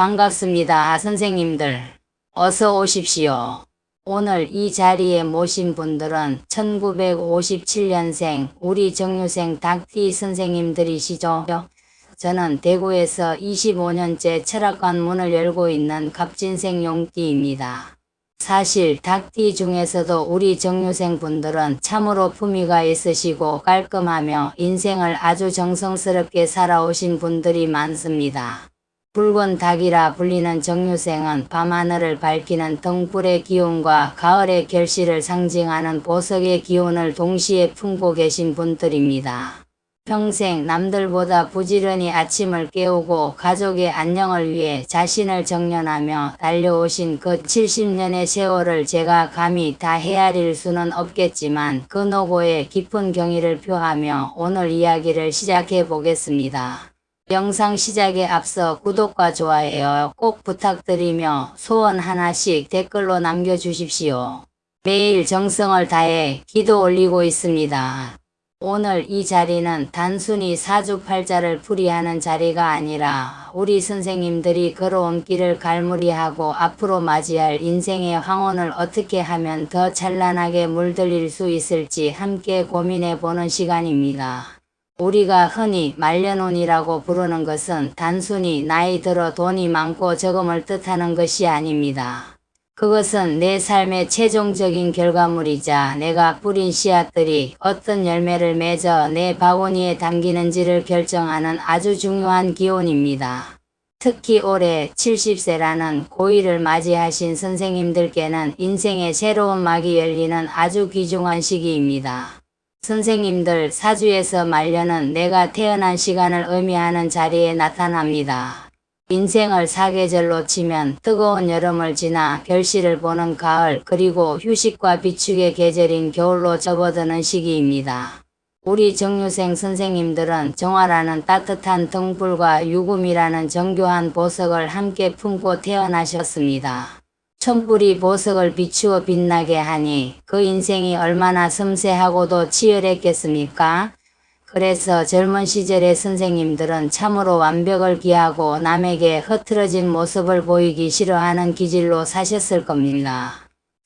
반갑습니다. 선생님들. 어서 오십시오. 오늘 이 자리에 모신 분들은 1957년생 우리 정유생 닥티 선생님들이시죠. 저는 대구에서 25년째 철학관 문을 열고 있는 갑진생 용띠입니다. 사실 닥티 중에서도 우리 정유생 분들은 참으로 품위가 있으시고 깔끔하며 인생을 아주 정성스럽게 살아오신 분들이 많습니다. 붉은 닭이라 불리는 정유생은 밤하늘을 밝히는 등불의 기운과 가을의 결실을 상징하는 보석의 기운을 동시에 품고 계신 분들입니다. 평생 남들보다 부지런히 아침을 깨우고 가족의 안녕을 위해 자신을 정련하며 달려오신 그 70년의 세월을 제가 감히 다 헤아릴 수는 없겠지만 그 노고에 깊은 경의를 표하며 오늘 이야기를 시작해 보겠습니다. 영상 시작에 앞서 구독과 좋아요 꼭 부탁드리며 소원 하나씩 댓글로 남겨주십시오. 매일 정성을 다해 기도 올리고 있습니다. 오늘 이 자리는 단순히 사주팔자를 풀이하는 자리가 아니라 우리 선생님들이 걸어온 길을 갈무리하고 앞으로 맞이할 인생의 황혼을 어떻게 하면 더 찬란하게 물들일 수 있을지 함께 고민해보는 시간입니다. 우리가 흔히 말년운이라고 부르는 것은 단순히 나이 들어 돈이 많고 적음을 뜻하는 것이 아닙니다. 그것은 내 삶의 최종적인 결과물이자 내가 뿌린 씨앗들이 어떤 열매를 맺어 내 바구니에 담기는지를 결정하는 아주 중요한 기운입니다. 특히 올해 70세라는 고의를 맞이하신 선생님들께는 인생의 새로운 막이 열리는 아주 귀중한 시기입니다. 선생님들 사주에서 말년은 내가 태어난 시간을 의미하는 자리에 나타납니다. 인생을 사계절로 치면 뜨거운 여름을 지나 결실을 보는 가을 그리고 휴식과 비축의 계절인 겨울로 접어드는 시기입니다. 우리 정유생 선생님들은 정화라는 따뜻한 등불과 유금이라는 정교한 보석을 함께 품고 태어나셨습니다. 천불이 보석을 비추어 빛나게 하니 그 인생이 얼마나 섬세하고도 치열했겠습니까? 그래서 젊은 시절의 선생님들은 참으로 완벽을 기하고 남에게 흐트러진 모습을 보이기 싫어하는 기질로 사셨을 겁니다.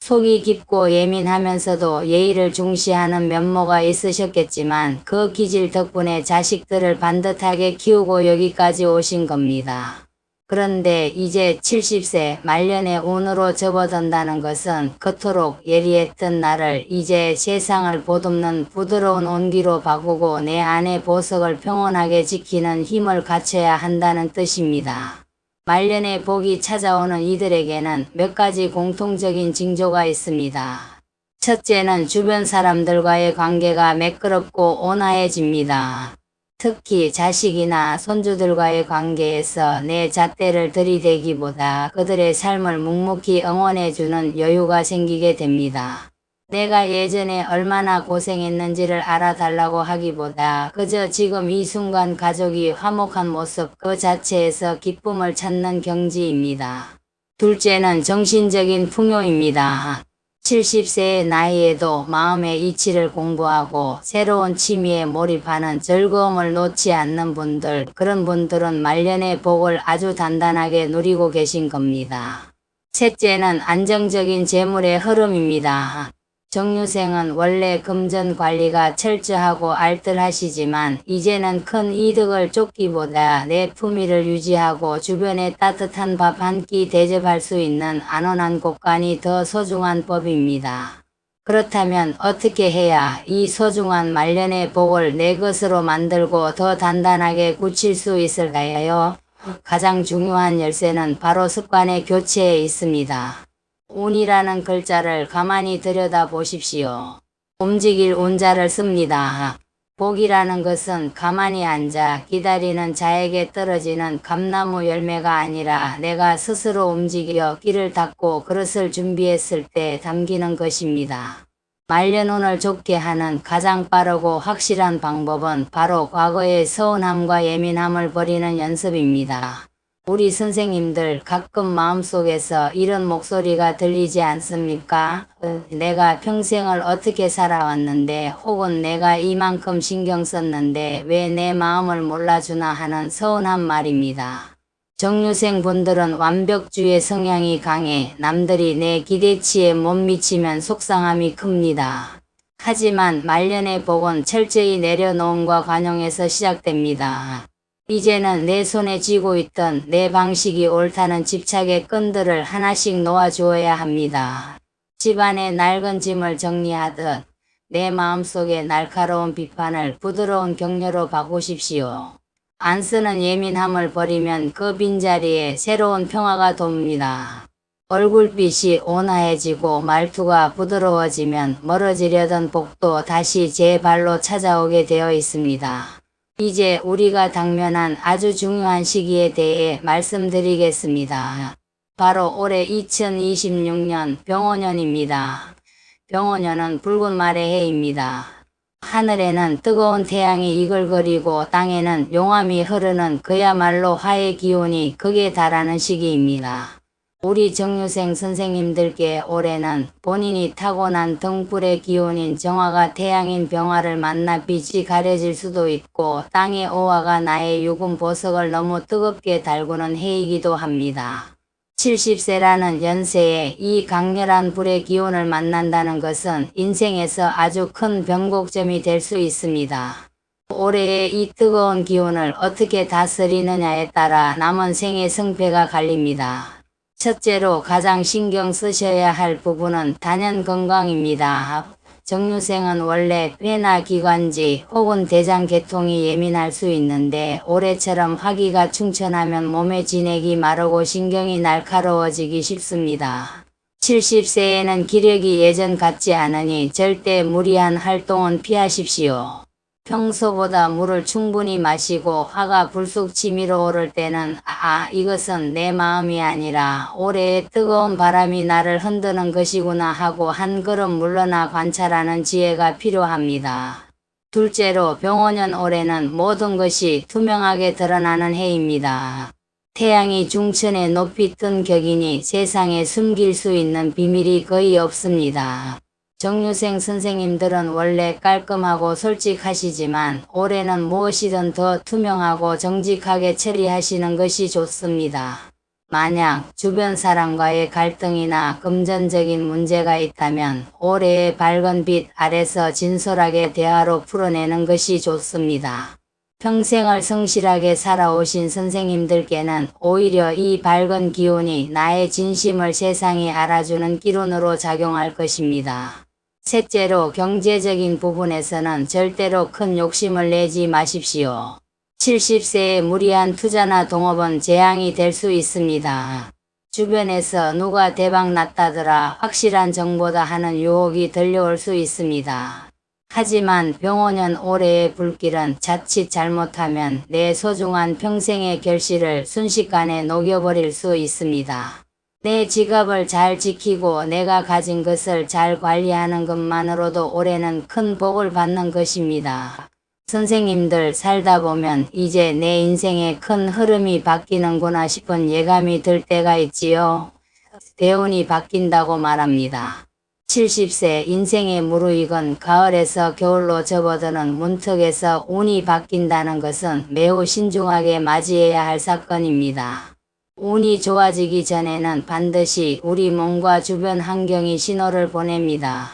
속이 깊고 예민하면서도 예의를 중시하는 면모가 있으셨겠지만 그 기질 덕분에 자식들을 반듯하게 키우고 여기까지 오신 겁니다. 그런데 이제 70세 말년의 운으로 접어든다는 것은 그토록 예리했던 나를 이제 세상을 보듬는 부드러운 온기로 바꾸고 내 안의 보석을 평온하게 지키는 힘을 갖춰야 한다는 뜻입니다. 말년의 복이 찾아오는 이들에게는 몇 가지 공통적인 징조가 있습니다. 첫째는 주변 사람들과의 관계가 매끄럽고 온화해집니다. 특히 자식이나 손주들과의 관계에서 내 잣대를 들이대기보다 그들의 삶을 묵묵히 응원해주는 여유가 생기게 됩니다. 내가 예전에 얼마나 고생했는지를 알아달라고 하기보다 그저 지금 이 순간 가족이 화목한 모습 그 자체에서 기쁨을 찾는 경지입니다. 둘째는 정신적인 풍요입니다. 70세의 나이에도 마음의 이치를 공부하고 새로운 취미에 몰입하는 즐거움을 놓지 않는 분들, 그런 분들은 말년의 복을 아주 단단하게 누리고 계신 겁니다. 셋째는 안정적인 재물의 흐름입니다. 정유생은 원래 금전 관리가 철저하고 알뜰하시지만 이제는 큰 이득을 쫓기보다 내 품위를 유지하고 주변에 따뜻한 밥 한 끼 대접할 수 있는 안온한 곳간이 더 소중한 법입니다. 그렇다면 어떻게 해야 이 소중한 말년의 복을 내 것으로 만들고 더 단단하게 굳힐 수 있을까요? 가장 중요한 열쇠는 바로 습관의 교체에 있습니다. 운이라는 글자를 가만히 들여다보십시오. 움직일 운자를 씁니다. 복이라는 것은 가만히 앉아 기다리는 자에게 떨어지는 감나무 열매가 아니라 내가 스스로 움직여 길을 닦고 그릇을 준비했을 때 담기는 것입니다. 말년운을 좋게 하는 가장 빠르고 확실한 방법은 바로 과거의 서운함과 예민함을 버리는 연습입니다. 우리 선생님들 가끔 마음속에서 이런 목소리가 들리지 않습니까? 내가 평생을 어떻게 살아왔는데 혹은 내가 이만큼 신경 썼는데 왜 내 마음을 몰라주나 하는 서운한 말입니다. 정유생 분들은 완벽주의 성향이 강해 남들이 내 기대치에 못 미치면 속상함이 큽니다. 하지만 말년의 복은 철저히 내려놓음과 관용에서 시작됩니다. 이제는 내 손에 쥐고 있던 내 방식이 옳다는 집착의 끈들을 하나씩 놓아주어야 합니다. 집안의 낡은 짐을 정리하듯 내 마음속에 날카로운 비판을 부드러운 격려로 바꾸십시오. 안 쓰는 예민함을 버리면 그 빈자리에 새로운 평화가 돕니다. 얼굴빛이 온화해지고 말투가 부드러워지면 멀어지려던 복도 다시 제 발로 찾아오게 되어 있습니다. 이제 우리가 당면한 아주 중요한 시기에 대해 말씀드리겠습니다. 바로 올해 2026년 병오년입니다. 병오년은 붉은 말의 해입니다. 하늘에는 뜨거운 태양이 이글거리고 땅에는 용암이 흐르는 그야말로 화의 기운이 극에 달하는 시기입니다. 우리 정유생 선생님들께 올해는 본인이 타고난 등불의 기운인 정화가 태양인 병화를 만나 빛이 가려질 수도 있고 땅의 오화가 나의 유금 보석을 너무 뜨겁게 달구는 해이기도 합니다. 70세라는 연세에 이 강렬한 불의 기운을 만난다는 것은 인생에서 아주 큰 변곡점이 될 수 있습니다. 올해의 이 뜨거운 기운을 어떻게 다스리느냐에 따라 남은 생의 승패가 갈립니다. 첫째로 가장 신경 쓰셔야 할 부분은 단연 건강입니다. 정유생은 원래 폐나 기관지 혹은 대장 계통이 예민할 수 있는데 올해처럼 화기가 충천하면 몸의 진액이 마르고 신경이 날카로워지기 쉽습니다. 70세에는 기력이 예전 같지 않으니 절대 무리한 활동은 피하십시오. 평소보다 물을 충분히 마시고 화가 불쑥 치밀어 오를 때는 이것은 내 마음이 아니라 올해의 뜨거운 바람이 나를 흔드는 것이구나 하고 한 걸음 물러나 관찰하는 지혜가 필요합니다. 둘째로 병오년 올해는 모든 것이 투명하게 드러나는 해입니다. 태양이 중천에 높이 뜬 격이니 세상에 숨길 수 있는 비밀이 거의 없습니다. 정유생 선생님들은 원래 깔끔하고 솔직하시지만 올해는 무엇이든 더 투명하고 정직하게 처리하시는 것이 좋습니다. 만약 주변 사람과의 갈등이나 금전적인 문제가 있다면 올해의 밝은 빛 아래서 진솔하게 대화로 풀어내는 것이 좋습니다. 평생을 성실하게 살아오신 선생님들께는 오히려 이 밝은 기운이 나의 진심을 세상에 알아주는 기운으로 작용할 것입니다. 셋째로 경제적인 부분에서는 절대로 큰 욕심을 내지 마십시오. 70세의 무리한 투자나 동업은 재앙이 될 수 있습니다. 주변에서 누가 대박 났다더라 확실한 정보다 하는 유혹이 들려올 수 있습니다. 하지만 병오년 올해의 불길은 자칫 잘못하면 내 소중한 평생의 결실을 순식간에 녹여버릴 수 있습니다. 내 지갑을 잘 지키고 내가 가진 것을 잘 관리하는 것만으로도 올해는 큰 복을 받는 것입니다. 선생님들 살다 보면 이제 내 인생의 큰 흐름이 바뀌는구나 싶은 예감이 들 때가 있지요. 대운이 바뀐다고 말합니다. 70세 인생의 무르익은 가을에서 겨울로 접어드는 문턱에서 운이 바뀐다는 것은 매우 신중하게 맞이해야 할 사건입니다. 운이 좋아지기 전에는 반드시 우리 몸과 주변 환경이 신호를 보냅니다.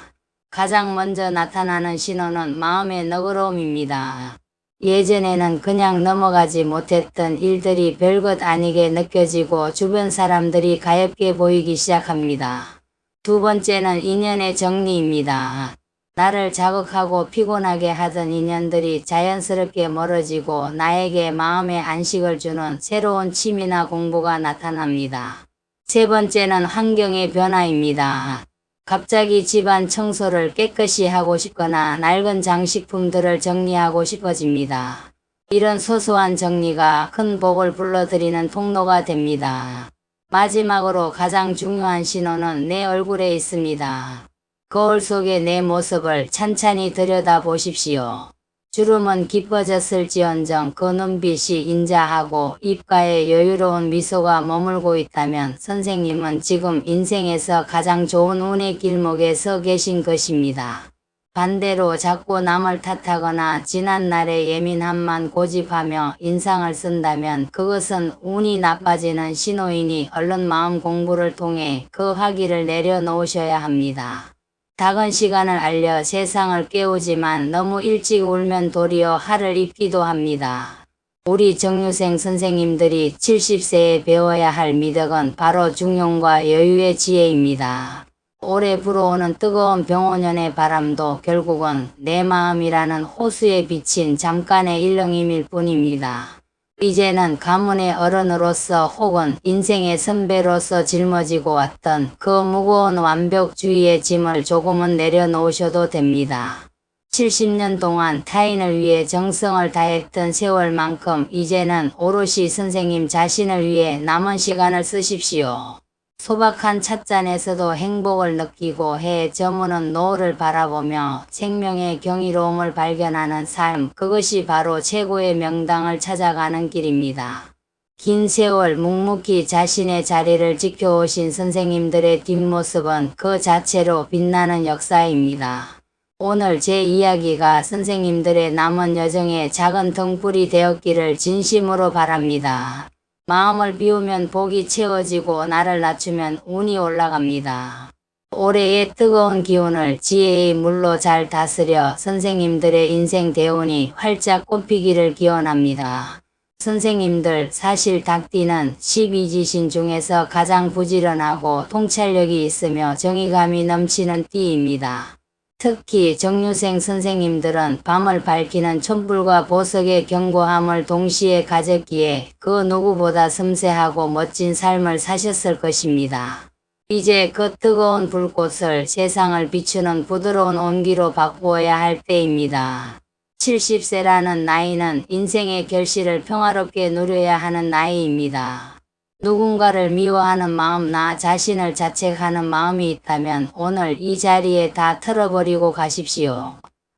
가장 먼저 나타나는 신호는 마음의 너그러움입니다. 예전에는 그냥 넘어가지 못했던 일들이 별것 아니게 느껴지고 주변 사람들이 가엾게 보이기 시작합니다. 두 번째는 인연의 정리입니다. 나를 자극하고 피곤하게 하던 인연들이 자연스럽게 멀어지고 나에게 마음의 안식을 주는 새로운 취미나 공부가 나타납니다. 세 번째는 환경의 변화입니다. 갑자기 집안 청소를 깨끗이 하고 싶거나 낡은 장식품들을 정리하고 싶어집니다. 이런 소소한 정리가 큰 복을 불러들이는 통로가 됩니다. 마지막으로 가장 중요한 신호는 내 얼굴에 있습니다. 거울 속의 내 모습을 찬찬히 들여다보십시오. 주름은 깊어졌을지언정 그 눈빛이 인자하고 입가에 여유로운 미소가 머물고 있다면 선생님은 지금 인생에서 가장 좋은 운의 길목에 서 계신 것입니다. 반대로 자꾸 남을 탓하거나 지난날의 예민함만 고집하며 인상을 쓴다면 그것은 운이 나빠지는 신호이니 얼른 마음 공부를 통해 그 화기를 내려놓으셔야 합니다. 작은 시간을 알려 세상을 깨우지만 너무 일찍 울면 도리어 화를 입기도 합니다. 우리 정유생 선생님들이 70세에 배워야 할 미덕은 바로 중용과 여유의 지혜입니다. 오래 불어오는 뜨거운 병오년의 바람도 결국은 내 마음이라는 호수에 비친 잠깐의 일렁임일 뿐입니다. 이제는 가문의 어른으로서 혹은 인생의 선배로서 짊어지고 왔던 그 무거운 완벽주의의 짐을 조금은 내려놓으셔도 됩니다. 70년 동안 타인을 위해 정성을 다했던 세월만큼 이제는 오롯이 선생님 자신을 위해 남은 시간을 쓰십시오. 소박한 찻잔에서도 행복을 느끼고 해에 저무는 노을을 바라보며 생명의 경이로움을 발견하는 삶, 그것이 바로 최고의 명당을 찾아가는 길입니다. 긴 세월 묵묵히 자신의 자리를 지켜오신 선생님들의 뒷모습은 그 자체로 빛나는 역사입니다. 오늘 제 이야기가 선생님들의 남은 여정에 작은 등불이 되었기를 진심으로 바랍니다. 마음을 비우면 복이 채워지고 나를 낮추면 운이 올라갑니다. 올해의 뜨거운 기운을 지혜의 물로 잘 다스려 선생님들의 인생 대운이 활짝 꽃피기를 기원합니다. 선생님들, 사실 닭띠는 12지신 중에서 가장 부지런하고 통찰력이 있으며 정의감이 넘치는 띠입니다. 특히 정유생 선생님들은 밤을 밝히는 촛불과 보석의 견고함을 동시에 가졌기에 그 누구보다 섬세하고 멋진 삶을 사셨을 것입니다. 이제 그 뜨거운 불꽃을 세상을 비추는 부드러운 온기로 바꾸어야 할 때입니다. 70세라는 나이는 인생의 결실을 평화롭게 누려야 하는 나이입니다. 누군가를 미워하는 마음, 나 자신을 자책하는 마음이 있다면 오늘 이 자리에 다 털어버리고 가십시오.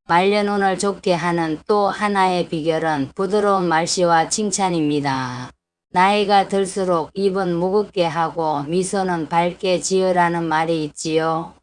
말년운을 좋게 하는 또 하나의 비결은 부드러운 말씨와 칭찬입니다. 나이가 들수록 입은 무겁게 하고 미소는 밝게 지으라는 말이 있지요.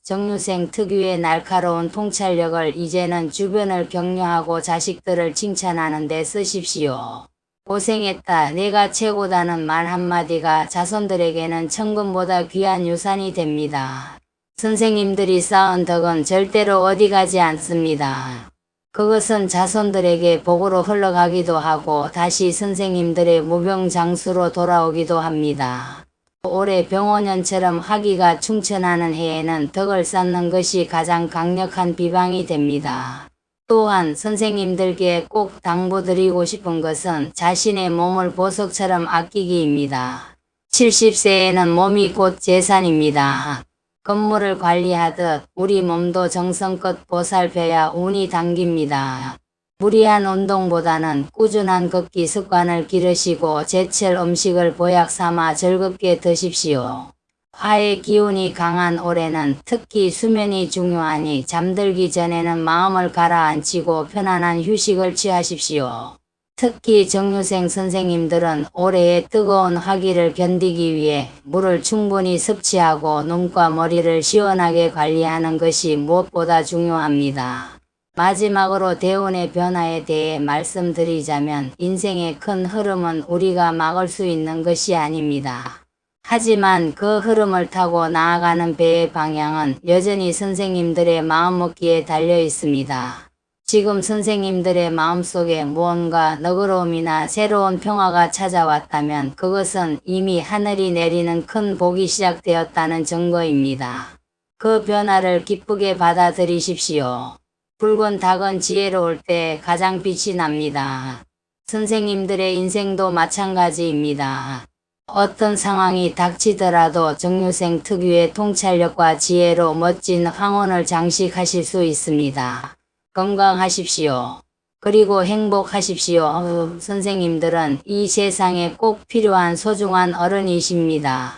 정유생 특유의 날카로운 통찰력을 이제는 주변을 격려하고 자식들을 칭찬하는 데 쓰십시오. 고생했다, 내가 최고다는 말 한마디가 자손들에게는 천금보다 귀한 유산이 됩니다. 선생님들이 쌓은 덕은 절대로 어디 가지 않습니다. 그것은 자손들에게 복으로 흘러가기도 하고 다시 선생님들의 무병장수로 돌아오기도 합니다. 올해 병오년처럼 화기가 충천하는 해에는 덕을 쌓는 것이 가장 강력한 비방이 됩니다. 또한 선생님들께 꼭 당부드리고 싶은 것은 자신의 몸을 보석처럼 아끼기입니다. 70세에는 몸이 곧 재산입니다. 건물을 관리하듯 우리 몸도 정성껏 보살펴야 운이 당깁니다. 무리한 운동보다는 꾸준한 걷기 습관을 기르시고 제철 음식을 보약 삼아 즐겁게 드십시오. 화의 기운이 강한 올해는 특히 수면이 중요하니 잠들기 전에는 마음을 가라앉히고 편안한 휴식을 취하십시오. 특히 정유생 선생님들은 올해의 뜨거운 화기를 견디기 위해 물을 충분히 섭취하고 눈과 머리를 시원하게 관리하는 것이 무엇보다 중요합니다. 마지막으로 대운의 변화에 대해 말씀드리자면 인생의 큰 흐름은 우리가 막을 수 있는 것이 아닙니다. 하지만 그 흐름을 타고 나아가는 배의 방향은 여전히 선생님들의 마음먹기에 달려 있습니다. 지금 선생님들의 마음속에 무언가 너그러움이나 새로운 평화가 찾아왔다면 그것은 이미 하늘이 내리는 큰 복이 시작되었다는 증거입니다. 그 변화를 기쁘게 받아들이십시오. 붉은 닭은 지혜로울 때 가장 빛이 납니다. 선생님들의 인생도 마찬가지입니다. 어떤 상황이 닥치더라도 정유생 특유의 통찰력과 지혜로 멋진 황혼을 장식하실 수 있습니다. 건강하십시오. 그리고 행복하십시오. 선생님들은 이 세상에 꼭 필요한 소중한 어른이십니다.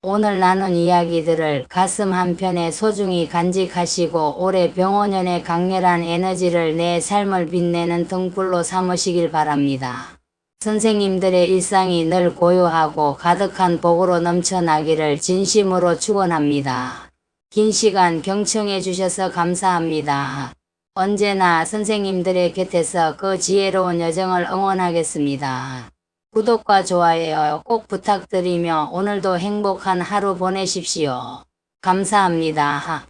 오늘 나눈 이야기들을 가슴 한편에 소중히 간직하시고 올해 병오년의 강렬한 에너지를 내 삶을 빛내는 등불로 삼으시길 바랍니다. 선생님들의 일상이 늘 고요하고 가득한 복으로 넘쳐나기를 진심으로 축원합니다. 긴 시간 경청해 주셔서 감사합니다. 언제나 선생님들의 곁에서 그 지혜로운 여정을 응원하겠습니다. 구독과 좋아요 꼭 부탁드리며 오늘도 행복한 하루 보내십시오. 감사합니다.